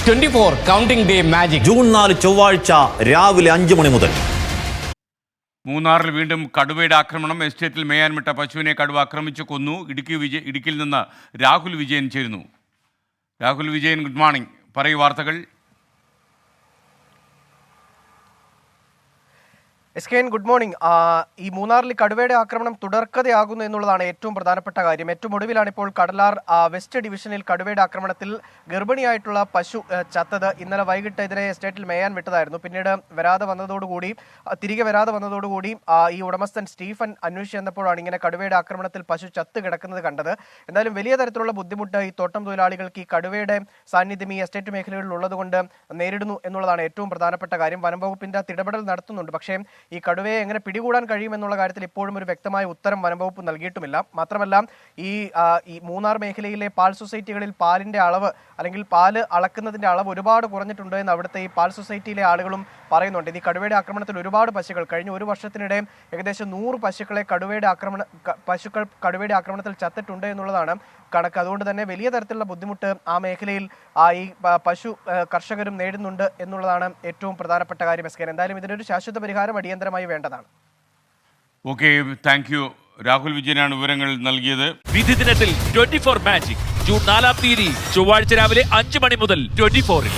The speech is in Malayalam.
24 കൗണ്ടിംഗ് ഡേ മാജിക് ജൂൺ 4 ചൊവ്വാഴ്ച രാവിലെ 5 മണി മുതൽ. മൂന്നാറിൽ വീണ്ടും കടുവയുടെ ആക്രമണം. എസ്റ്റേറ്റിൽ മേയാൻ വിട്ട പശുവിനെ കടുവ ആക്രമിച്ചു കൊന്നു. ഇടുക്കിയിൽ നിന്ന് രാഹുൽ വിജയൻ ചേരുന്നു. Rahul Vijayan, good morning. പറയൂ വാർത്തകൾ. എസ്കെൻ, ഗുഡ് മോർണിംഗ്. ഈ മൂന്നാറിൽ കടുവയുടെ ആക്രമണം തുടർക്കഥയാകുന്നു എന്നുള്ളതാണ് ഏറ്റവും പ്രധാനപ്പെട്ട കാര്യം. ഏറ്റവും ഒടുവിലാണ് ഇപ്പോൾ കടലാർ വെസ്റ്റ് ഡിവിഷനിൽ കടുവയുടെ ആക്രമണത്തിൽ ഗർഭിണിയായിട്ടുള്ള പശു ചത്തത്. ഇന്നലെ വൈകിട്ട് ഇതിനെ എസ്റ്റേറ്റിൽ മേയാൻ വിട്ടതായിരുന്നു. പിന്നീട് തിരികെ വരാതെ വന്നതോടുകൂടി ഈ ഉടമസ്ഥൻ സ്റ്റീഫൻ അന്വേഷിച്ച് ചെന്നപ്പോഴാണ് ഇങ്ങനെ കടുവയുടെ ആക്രമണത്തിൽ പശു ചത്ത് കിടക്കുന്നത് കണ്ടത്. എന്തായാലും വലിയ തരത്തിലുള്ള ബുദ്ധിമുട്ട് ഈ തോട്ടം തൊഴിലാളികൾക്ക് ഈ കടുവയുടെ സാന്നിധ്യം ഈ എസ്റ്റേറ്റ് മേഖലകളിൽ ഉള്ളതുകൊണ്ട് നേരിടുന്നു എന്നുള്ളതാണ് ഏറ്റവും പ്രധാനപ്പെട്ട കാര്യം. വനംവകുപ്പിന്റെ ഇടപെടൽ നടത്തുന്നുണ്ട്. പക്ഷേ ഈ കടുവയെ എങ്ങനെ പിടികൂടാൻ കഴിയുമെന്നുള്ള കാര്യത്തിൽ ഇപ്പോഴും ഒരു വ്യക്തമായ ഉത്തരം വനംവകുപ്പ് നൽകിയിട്ടുമില്ല. മാത്രമല്ല, ഈ മൂന്നാർ മേഖലയിലെ പാൽ സൊസൈറ്റികളിൽ പാലിന്റെ അളവ് അല്ലെങ്കിൽ പാല് അളക്കുന്നതിന്റെ അളവ് ഒരുപാട് കുറഞ്ഞിട്ടുണ്ട് എന്ന് അവിടുത്തെ ഈ പാൽ സൊസൈറ്റിയിലെ ആളുകളും പറയുന്നുണ്ട്. ഈ കടുവയുടെ ആക്രമണത്തിൽ ഒരുപാട് പശുക്കൾ കഴിഞ്ഞ ഒരു വർഷത്തിനിടെ ഏകദേശം 100 പശുക്കൾ കടുവയുടെ ആക്രമണത്തിൽ ചത്തിട്ടുണ്ട് എന്നുള്ളതാണ് കണക്ക്. അതുകൊണ്ട് തന്നെ വലിയ തരത്തിലുള്ള ബുദ്ധിമുട്ട് ആ മേഖലയിൽ ഈ പശു കർഷകരും നേരിടുന്നുണ്ട് എന്നുള്ളതാണ് ഏറ്റവും പ്രധാനപ്പെട്ട കാര്യം. എന്തായാലും ഇതിനൊരു ശാശ്വത പരിഹാരം അടിയന്തരമായി വേണ്ടതാണ്. Okay, thank you. രാഹുൽ വിജയനാണ് വിവരങ്ങൾ നൽകിയത്. വിധി ദിനത്തിൽ 24 മാജിക് ജൂൺ 4 ചൊവ്വാഴ്ച രാവിലെ 5 മണി മുതൽ 24-ൽ.